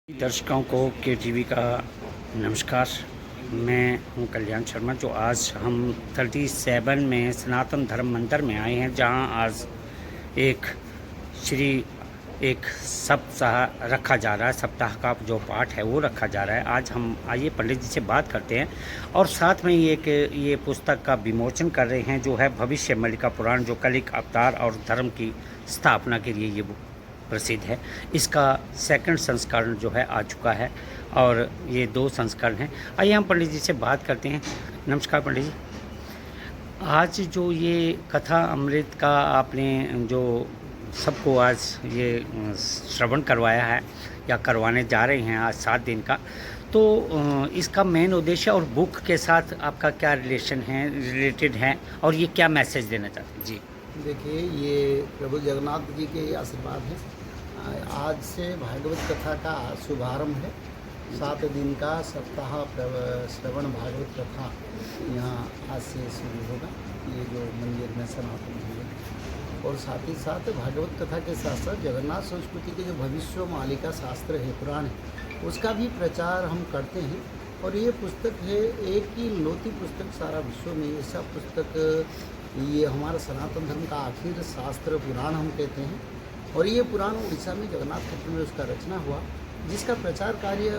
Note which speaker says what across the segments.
Speaker 1: दर्शकों को के टीवी का नमस्कार। मैं हूं कल्याण शर्मा। जो आज हम 37 में सनातन धर्म मंदिर में आए हैं, जहां आज एक सप्ताह रखा जा रहा है। सप्ताह का जो पाठ है वो रखा जा रहा है। आज हम आइए पंडित जी से बात करते हैं और साथ में ये पुस्तक का विमोचन कर रहे हैं, जो है भविष्य मलिका पुराण, जो कलिक अवतार और धर्म की स्थापना के लिए ये प्रसिद्ध है। इसका सेकंड संस्करण जो है आ चुका है और ये 2 संस्करण हैं। आइए हम पंडित जी से बात करते हैं। नमस्कार पंडित जी। आज जो ये कथा अमृत का आपने जो सबको आज ये श्रवण करवाया है या करवाने जा रहे हैं आज 7 दिन का, तो इसका मेन उद्देश्य और बुक के साथ आपका क्या रिलेटेड है और ये क्या मैसेज देना चाहते हैं? जी
Speaker 2: देखिए, ये प्रभु जगन्नाथ जी के आशीर्वाद है। आज से भागवत कथा का शुभारंभ है। 7 दिन का सप्ताह श्रवण भागवत कथा यहाँ आज से शुरू होगा, ये जो मंदिर में सनातन मंदिर। और साथ ही साथ भागवत कथा के साथ साथ जगन्नाथ संस्कृति के जो भविष्य मालिका शास्त्र है, पुराण है, उसका भी प्रचार हम करते हैं। और ये पुस्तक है एक ही लौती पुस्तक सारा विश्व में, ऐसा पुस्तक ये हमारा सनातन धर्म का आखिर शास्त्र पुराण हम कहते हैं। और ये पुराण उड़ीसा में जगन्नाथ क्षेत्र में उसका रचना हुआ, जिसका प्रचार कार्य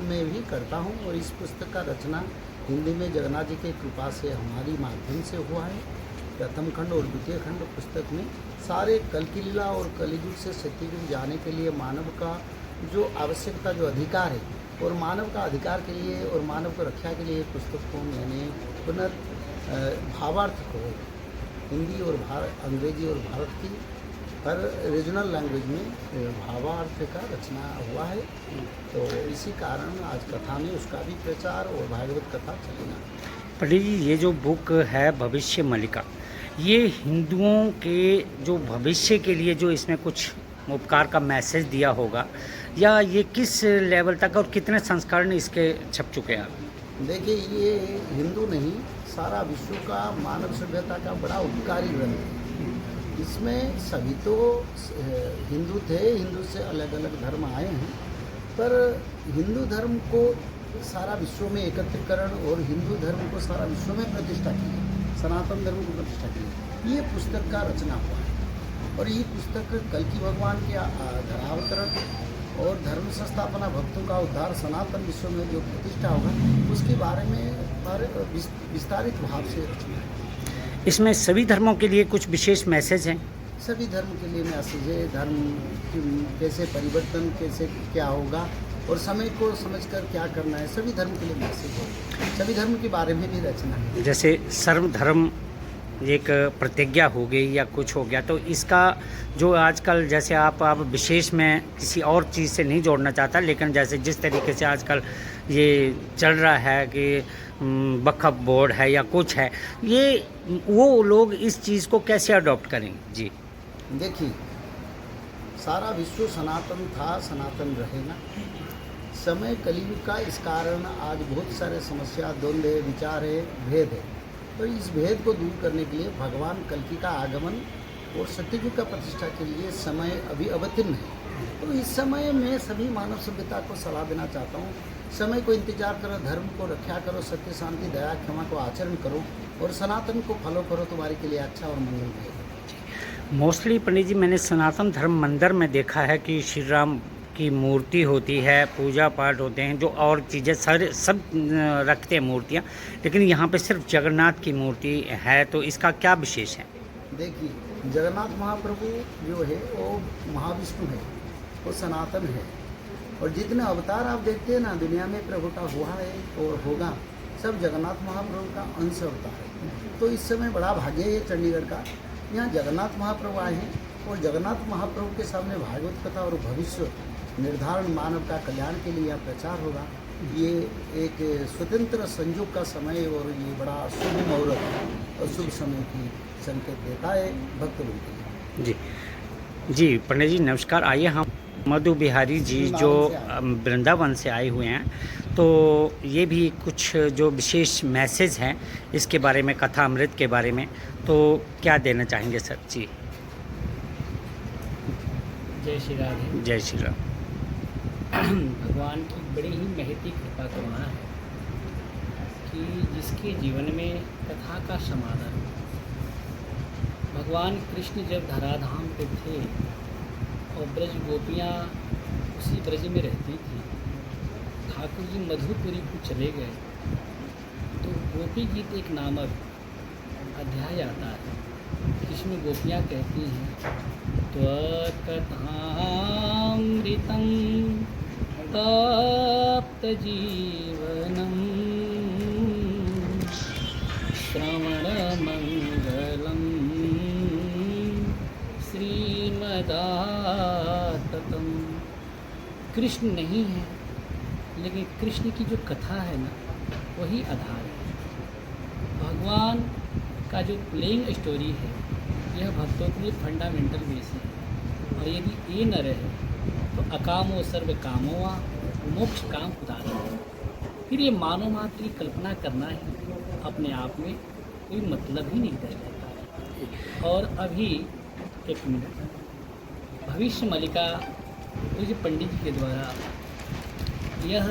Speaker 2: मैं भी करता हूँ। और इस पुस्तक का रचना हिंदी में जगन्नाथ जी के कृपा से हमारी माध्यम से हुआ है। प्रथम खंड और द्वितीय खंड पुस्तक में सारे कल की लीला और कलियुग से सत्ययुग जाने के लिए मानव का जो आवश्यकता, जो अधिकार है, और मानव का अधिकार के लिए और मानव को रक्षा के लिए पुस्तक को मैंने भावार्थ को हिंदी और अंग्रेजी और भारत की हर रीजनल लैंग्वेज में भावार्थ का रचना हुआ है। तो इसी कारण आज कथा में उसका भी प्रचार और भागवत कथा चलेगा।
Speaker 1: पंडित जी, ये जो बुक है भविष्य मलिका, ये हिंदुओं के जो भविष्य के लिए जो इसमें कुछ उपकार का मैसेज दिया होगा, या ये किस लेवल तक और कितने संस्करण इसके छप चुके हैं?
Speaker 2: देखिए, ये हिंदू नहीं, सारा विश्व का मानव सभ्यता का बड़ा उपकारी ग्रंथ है। इसमें सभी तो हिंदू थे, हिंदू से अलग अलग धर्म आए हैं, पर हिंदू धर्म को सारा विश्व में एकत्रीकरण और हिंदू धर्म को सारा विश्व में प्रतिष्ठा की, सनातन धर्म को प्रतिष्ठा की, ये पुस्तक का रचना हुआ है। और ये पुस्तक कल की भगवान के धरावतरण और धर्म संस्थापना, भक्तों का उद्धार, सनातन विश्व में जो प्रतिष्ठा होगा, उसके बारे में विस्तारित भाव से रचना है।
Speaker 1: इसमें सभी धर्मों के लिए कुछ विशेष मैसेज हैं?
Speaker 2: सभी धर्म के लिए मैसेज है। धर्म की कैसे परिवर्तन, कैसे क्या होगा और समय को समझकर क्या करना है, सभी धर्म के लिए मैसेज है। सभी धर्म के बारे में भी रचना है।
Speaker 1: जैसे सर्व धर्म एक प्रतिज्ञा हो गई या कुछ हो गया, तो इसका जो आजकल जैसे आप विशेष में किसी और चीज़ से नहीं जोड़ना चाहता, लेकिन जैसे जिस तरीके से आजकल ये चल रहा है कि वक्फ बोर्ड है या कुछ है, ये वो लोग इस चीज़ को कैसे अडॉप्ट करेंगे? जी
Speaker 2: देखिए, सारा विश्व सनातन था, सनातन रहेगा। समय कलयुग का, इस कारण आज बहुत सारे समस्या, द्वंद्व है, विचार है, भेद है। तो इस भेद को दूर करने के लिए भगवान कल्कि का आगमन और सत्ययुग का प्रतिष्ठा के लिए समय अभी अवतीर्ण है। तो इस समय में सभी मानव सभ्यता को सलाह देना चाहता हूँ, समय को इंतजार करो, धर्म को रक्षा करो, सत्य, शांति, दया, क्षमा को आचरण करो और सनातन को फॉलो करो, तुम्हारे के लिए अच्छा और मंगल रहेगा।
Speaker 1: मोस्टली पंडित जी, मैंने सनातन धर्म मंदिर में देखा है कि श्री राम की मूर्ति होती है, पूजा पाठ होते हैं, जो और चीज़ें सारे सब रखते हैं मूर्तियाँ, लेकिन यहाँ पे सिर्फ जगन्नाथ की मूर्ति है, तो इसका क्या विशेष है?
Speaker 2: देखिए, जगन्नाथ महाप्रभु जो है वो महाविष्णु है, वो सनातन है। और जितने अवतार आप देखते हैं ना दुनिया में प्रभु का हुआ है और होगा, सब जगन्नाथ महाप्रभु का अंश अवतार है। तो इस समय बड़ा भाग्य है चंडीगढ़ का, यहाँ जगन्नाथ महाप्रभु आए हैं और जगन्नाथ महाप्रभु के सामने भागवत कथा और भविष्य निर्धारण, मानव का कल्याण के लिए यह प्रचार होगा। ये एक स्वतंत्र संयोग का समय और ये बड़ा शुभ मुहूर्त और शुभ समय की संकेत देता है भक्त लोगों के लिए।
Speaker 1: जी पंडित जी नमस्कार। आइए हम मधु बिहारी जी जो वृंदावन से आए हुए हैं, तो ये भी कुछ जो विशेष मैसेज हैं इसके बारे में, कथा अमृत के बारे में, तो क्या देना चाहेंगे सर? जी
Speaker 3: जय श्री राधे।
Speaker 1: जय श्री राम।
Speaker 3: भगवान की बड़ी ही महती कृपा करुणा है कि जिसके जीवन में कथा का समाधान। भगवान कृष्ण जब धराधाम पे थे और ब्रज गोपियाँ उसी ब्रज में रहती थी, ठाकुर जी मधुपुरी को चले गए तो गोपी गीत एक नामक अध्याय आता है जिसमें गोपियाँ कहती हैं त्वकथामृतं तप्त जीवनम श्रवणमंगलम श्रीमदाततम। कृष्ण नहीं है लेकिन कृष्ण की जो कथा है ना वही आधार है। भगवान का जो प्लेइंग स्टोरी है यह भक्तों के लिए फंडामेंटल बेस है, और यदि ये न रहे तो अकामो सर्व कामो वा मोक्ष काम उदाहरण। फिर ये मानव मात्र की कल्पना करना है अपने आप में कोई मतलब ही नहीं रह जाता है। और अभी एक मिनट, भविष्य मालिका पूज्य पंडित जी के द्वारा यह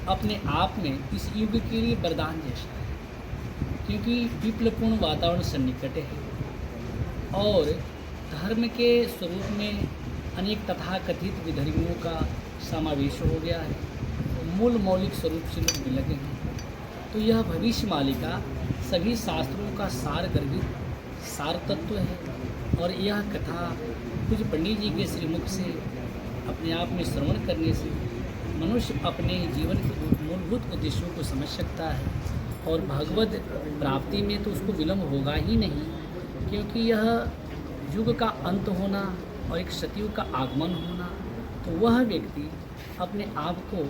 Speaker 3: अपने आप में इस युग के लिए वरदान जैसा है, क्योंकि विप्लवपूर्ण वातावरण सन्निकट है और धर्म के स्वरूप में अनेक तथाकथित विधर्मियों का समावेश हो गया है, मूल मौलिक स्वरूप से लोग विलग हैं। तो यह भविष्य मालिका सभी शास्त्रों का सार गर्भित सार तत्व है, और यह कथा कुछ पंडित जी के श्रीमुख से अपने आप में श्रवण करने से मनुष्य अपने जीवन के मूलभूत उद्देश्यों को समझ सकता है, और भगवत प्राप्ति में तो उसको विलम्ब होगा ही नहीं, क्योंकि यह युग का अंत होना और एक सतयुग का आगमन होना, तो वह व्यक्ति अपने आप को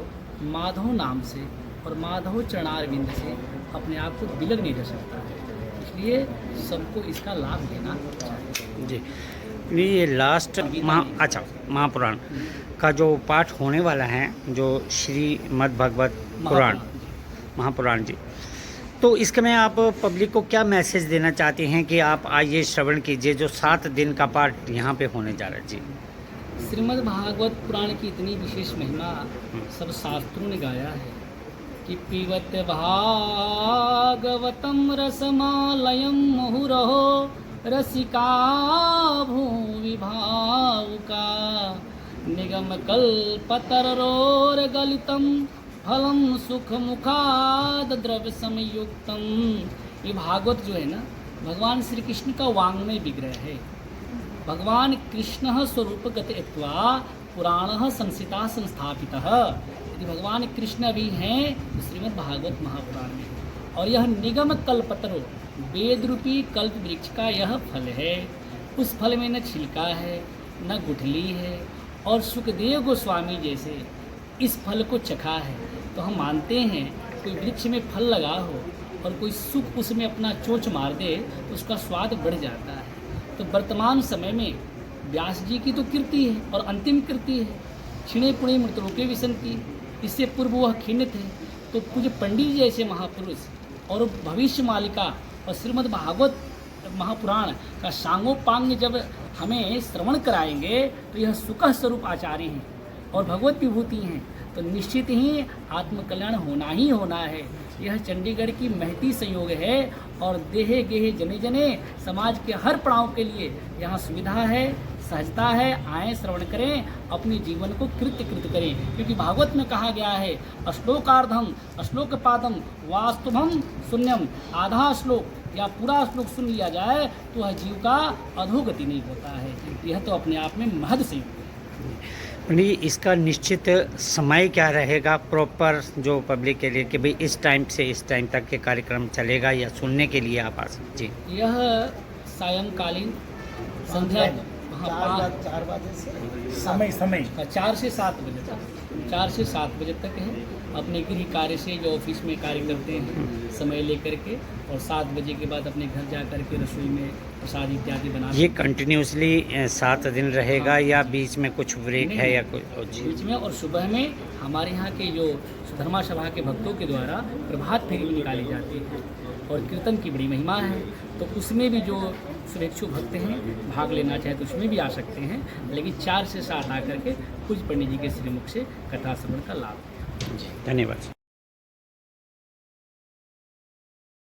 Speaker 3: माधव नाम से और माधव चरणारविंद से अपने आप को बिलग नहीं रह सकता है। इसलिए सबको इसका लाभ लेना चाहिए।
Speaker 1: जी, ये लास्ट महापुराण का जो पाठ होने वाला है, जो श्रीमद् भगवत पुराण महापुराण जी, तो इसके में आप पब्लिक को क्या मैसेज देना चाहते हैं कि आप आइए श्रवण कीजिए, जो 7 दिन का पाठ यहाँ पे होने जा रहा है। जी,
Speaker 3: श्रीमद् भागवत पुराण की इतनी विशेष महिमा सब शास्त्रों ने गाया है कि पीवत भागवतम रसमालयम मुहुरहो रसिका भूवि भावुका निगम कल्पतरोर गलितम फलम सुख मुखाद द्रव्य संयुक्तम। ये भागवत जो है ना, भगवान श्री कृष्ण का वाङ्मय विग्रह है। भगवान कृष्ण स्वरूपगत इत्वा पुराण संसिता संस्थापितः। यदि भगवान कृष्ण भी हैं तो श्रीमद् भागवत महापुराण में, और यह निगम कल्पतरो वेद रूपी कल्प वृक्ष का यह फल है। उस फल में न छिलका है न गुठली है, और सुखदेव गोस्वामी जैसे इस फल को चखा है। तो हम मानते हैं कोई वृक्ष में फल लगा हो और कोई सुख उसमें अपना चोंच मार दे तो उसका स्वाद बढ़ जाता है। तो वर्तमान समय में व्यास जी की तो कीर्ति है और अंतिम कीर्ति है, क्षीणे पुणे मृतलोके विसंति। इससे पूर्व वह खिन्न थे। तो पूज्य पंडित जी जैसे महापुरुष और भविष्य मालिका और श्रीमद् भागवत महापुराण का सांगोपांग जब हमें श्रवण कराएंगे तो यह सुख स्वरूप आचार्य हैं और भगवत विभूति हैं, तो निश्चित ही आत्मकल्याण होना ही होना है। यह चंडीगढ़ की महती संयोग है, और देहे गेहे जने जने समाज के हर पड़ाव के लिए यहाँ सुविधा है, सहजता है। आएँ, श्रवण करें, अपने जीवन को कृत करें, क्योंकि भागवत में कहा गया है अश्लोकार्धम अश्लोकपादम वास्तुभम शून्यम। आधा श्लोक या पूरा श्लोक सुन लिया जाए तो वह जीव का अधोगति नहीं होता है। यह तो अपने आप में महद संयोग है।
Speaker 1: नहीं, इसका निश्चित समय क्या रहेगा प्रॉपर जो पब्लिक के लिए कि भाई इस टाइम से इस टाइम तक के कार्यक्रम चलेगा, या सुनने के लिए आप आ सकते? जी,
Speaker 3: यह सायंकालीन संध्या
Speaker 2: 4 बजे से
Speaker 4: समय
Speaker 3: 4 से 7 बजे तक, 4 से 7 बजे तक है। अपने गृह कार्य से जो ऑफिस में कार्य करते हैं समय लेकर के, और 7 बजे के बाद अपने घर जा कर के रसोई में प्रसाद इत्यादि बना।
Speaker 1: ये कंटिन्यूसली 7 दिन रहेगा?
Speaker 3: हाँ,
Speaker 1: या बीच में कुछ ब्रेक है या कुछ?
Speaker 3: बीच में और सुबह में हमारे यहाँ के जो सुधर्मा सभा के भक्तों के द्वारा प्रभात फेरी भी निकाली जाती है, और कीर्तन की बड़ी महिमा है। तो उसमें भी जो शुभेच्छु भक्त हैं भाग लेना चाहे तो उसमें भी आ सकते हैं, लेकिन 4 से 7 आकर के पूज्य पंडित जी के श्रीमुख से कथा श्रवण का लाभ।
Speaker 1: धन्यवाद।